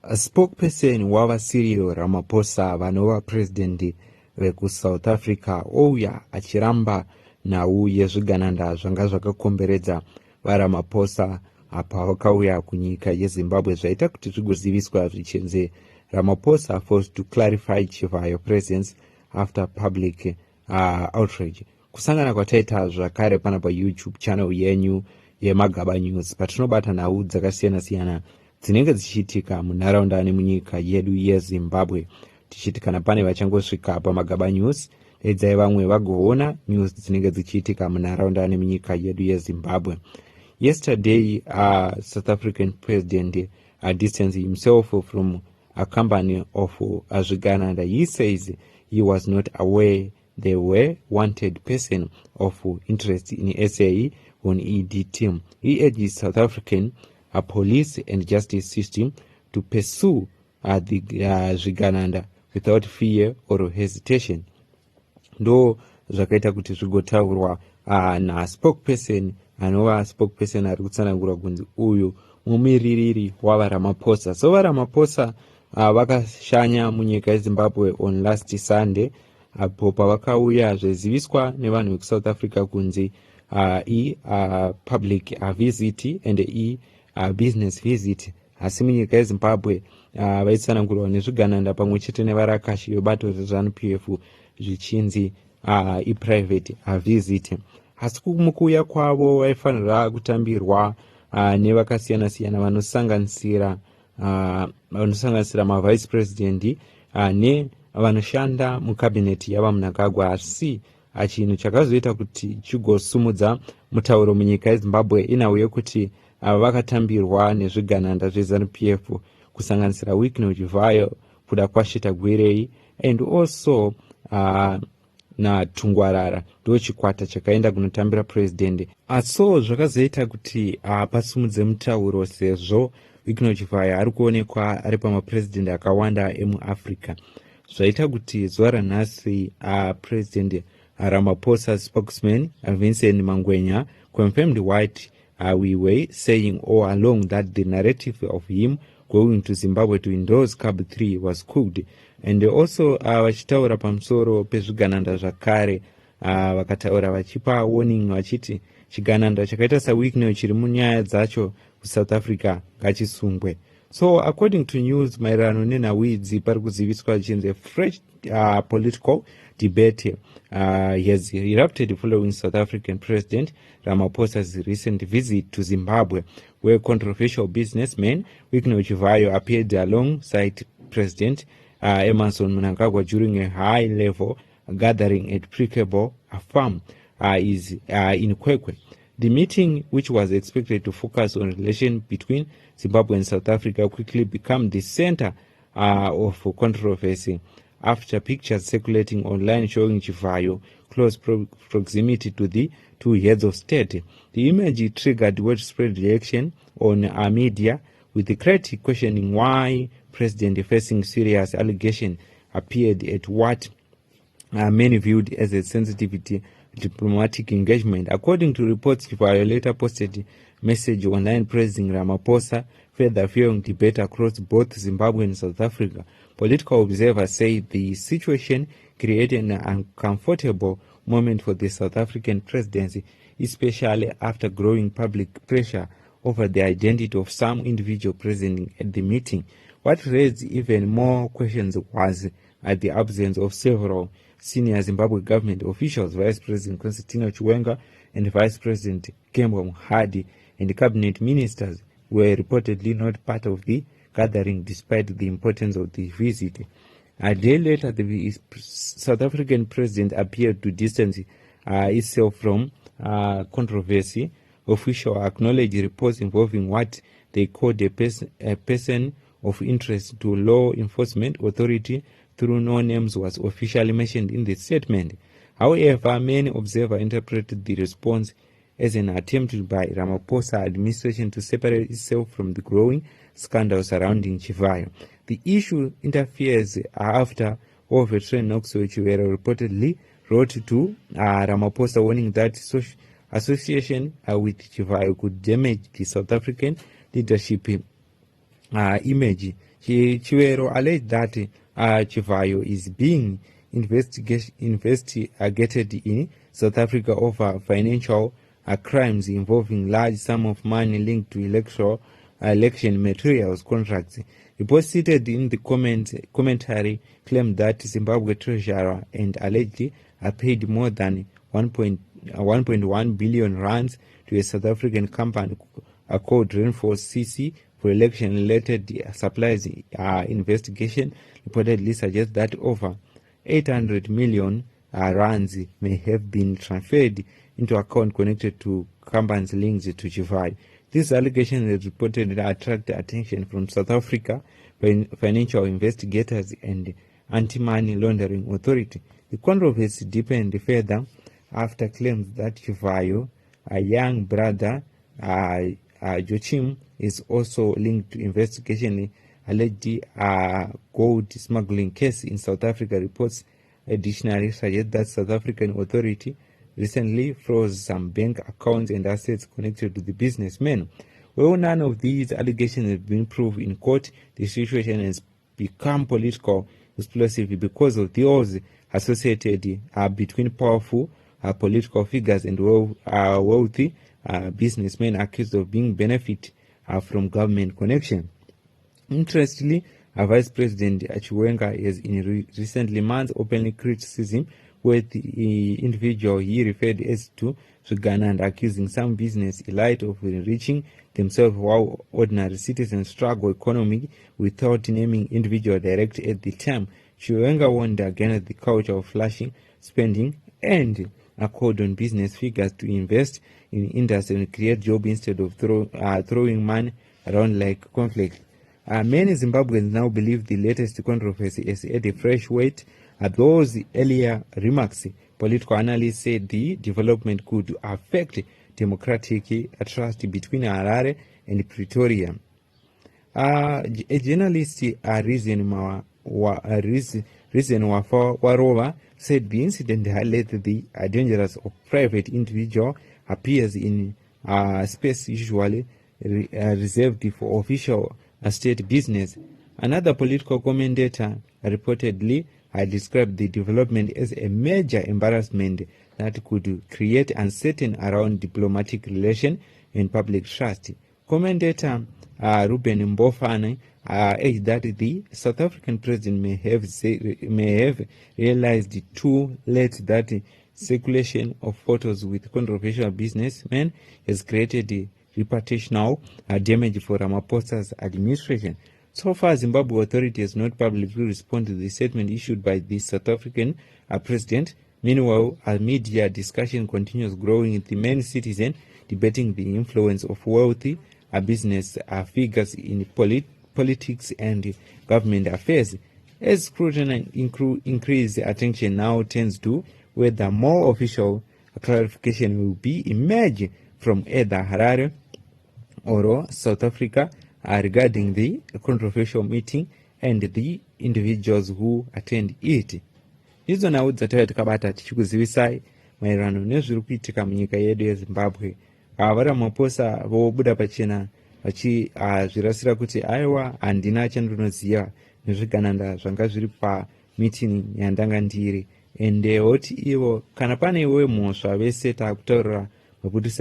A spokesperson wavaCyril Ramaphosa vanova president vekuSouth Africa ouya achiramba nhau yezvigananda zvanga zvakakomberedza vaRamaphosa pavakauya kunyika yeZimbabwe zvaita kuti zvigoziviswa zvichinzi Ramaphosa forced to clarify Chivayo presence after public outrage. Kusangana kwataita zvakare pana paYouTube channel yenyu yeMagaba News patinobata nhau dzakasiyana-siyana dzinenge dzichiitika munharaunda nemunyika yedu yeZimbabwe. Tichiitikana pane vachangosvika paMagaba News, edzai vamwe vagoona news dzinenge dzichiitika munharaunda nemunyika yedu yeZimbabwe. Yesterday, South African president distanced himself from a company of Zvigananda. He says he was not aware they were wanted person of interest in SA on ED team. He urged South African police and justice system to pursue the Zvigananda without fear or hesitation. Ndo zvakaita kuti zvigotaurwa naspokesperson anova spokesperson ari kutsanangura kunzi uyu mumiririri wavaRamaphosa. So vaRamaphosa vakashanya munyika yeZimbabwe on last Sunday apo pavakauya zveziviswa nevanhu vekuSouth Africa kunzi public visit and business visit. Asi munyika yeZimbabwe vaitsanangurwa nezvigananda pamwe chete nevarakashi vebato reZanuPF zvichinzi private visit. Asi mukuuya kwavo vaifanira kutambirwa nevakasiyana-siyana vanosanganisira mavice president nevanoshanda mukabineti yavaMnangagwa. Asi chinhu chakazoita kuti chigosumudza mutauro munyika yeZimbabwe inhau yekuti vakatambirwa nezvigananda zveZanuPF kusanganisira Chivayo, kuda kwashita gwirei and also naTungwarara ndo chikwata chakaenda kunotambira president. So zvakazoita kuti pasumudze mutauro sezvo Chivayo ari kuonekwa ari pamapresident akawanda emuAfrica. Zvaita kuti zuva ranhasi president Ramaphosa spokesman Vincent Mangwenya confirmed what we were saying all along, that the narrative of him going to Zimbabwe to endorse CAB 3 was cooked. And also vachitaura pamusoro pezvigananda zvakare vakataura vachipa warning vachiti chigananda chakaita saWicknell chiri munyaya dzacho kuSouth Africa ngachisungwe. So according to news maererano nenhau idzi pari kuziviswa chinzi fresh political debate has erupted following South African President Ramaphosa's recent visit to Zimbabwe, where controversial businessman Chivayo appeared alongside President Emerson Mnangagwa during a high-level gathering at Prekebo farm in Kwekwe. The meeting, which was expected to focus on relations between Zimbabwe and South Africa, quickly became the center of controversy after pictures circulating online showing Chivayo close proximity to the two heads of state. The image triggered widespread reaction on our media, with the critic questioning why President facing serious allegation appeared at what many viewed as a sensitive diplomatic engagement. According to reports, Chivayo later posted a message online praising Ramaphosa, further fueling debate across both Zimbabwe and South Africa. Political observers say the situation created an uncomfortable moment for the South African presidency, especially after growing public pressure over the identity of some individual present at the meeting. What raised even more questions was the absence of several senior Zimbabwe government officials. Vice President Constantino Chiwenga and Vice President Kembo Muhadi and cabinet ministers were reportedly not part of the gathering despite the importance of the visit. A day later, the South African president appeared to distance itself from controversy. Officials acknowledged reports involving what they called a person of interest to law enforcement authority through no names was officially mentioned in the statement. However, many observers interpreted the response as an attempt by Ramaphosa administration to separate itself from the growing scandal surrounding Chivayo. The issue interferes after overtrained Noxo Chivayo reportedly wrote to Ramaphosa warning that association with Chivayo could damage the South African leadership image. Chivayo alleged that Chivayo is being investigated in South Africa over financial crimes involving large sum of money linked to election materials contracts. Reports cited in the commentary claimed that Zimbabwe treasurer and allegedly paid more than 1.1 billion rands to a South African company called Ramaphosa CC for election-related supplies. Investigation reportedly suggests that over 800 million rands may have been transferred into account connected to companies linked to Chivayo. This allegation has reportedly attracted attention from South Africa financial investigators and anti-money laundering authority. The controversy deepened further after claims that Chivayo, a young brother, Joachim, is also linked to investigation alleged gold smuggling case in South Africa. Reports additionally suggest that South African authority recently froze some bank accounts and assets connected to the businessmen. Well, none of these allegations have been proved in court. The situation has become political explosive because of the odds associated between powerful political figures and wealthy businessmen accused of being benefit from government connection. Interestingly, Vice President Chiwenga has in recent months openly criticized with the individual he referred as to Zvigananda, accusing some business elite of enriching themselves while ordinary citizens struggle economically without naming individual directly at the time. Chiwenga warned against the culture of flashing spending and called on business figures to invest in industry and create jobs instead of throwing money around like conflict. Many Zimbabweans now believe the latest controversy has added fresh weight. Those earlier remarks, political analysts said the development could affect democratic trust between Harare and Pretoria. A journalist, Reason Warova, said the incident highlighted the dangers of private individual appears in space usually reserved for official state business. Another political commentator reportedly described the development as a major embarrassment that could create uncertainty around diplomatic relations and public trust. Commentator Ruben Mbofane urged that the South African president may have realized too late that circulation of photos with controversial businessmen has created reputational damage for Ramaphosa's administration. So far, Zimbabwe authorities has not publicly responded to the statement issued by the South African president. Meanwhile, media discussion continues growing with many citizens debating the influence of wealthy business figures in politics and government affairs. As scrutiny increases, attention now tends to whether more official clarification will be emerged from either Harare or South Africa regarding the controversial meeting and the individuals who attend it. Izo nawo dzatauya tikabata tichikuzivisai maererano nezviri kuitika munyika yedu yeZimbabwe. Ramaphosa vobuda pachena vachizvirasira kuti aiwa handina chandinoziva nezvigananda zvanga zviri pamitini yandanga ndiri, ende hoti ivo kana pane iwe mhosva vese takutaurira mabudisa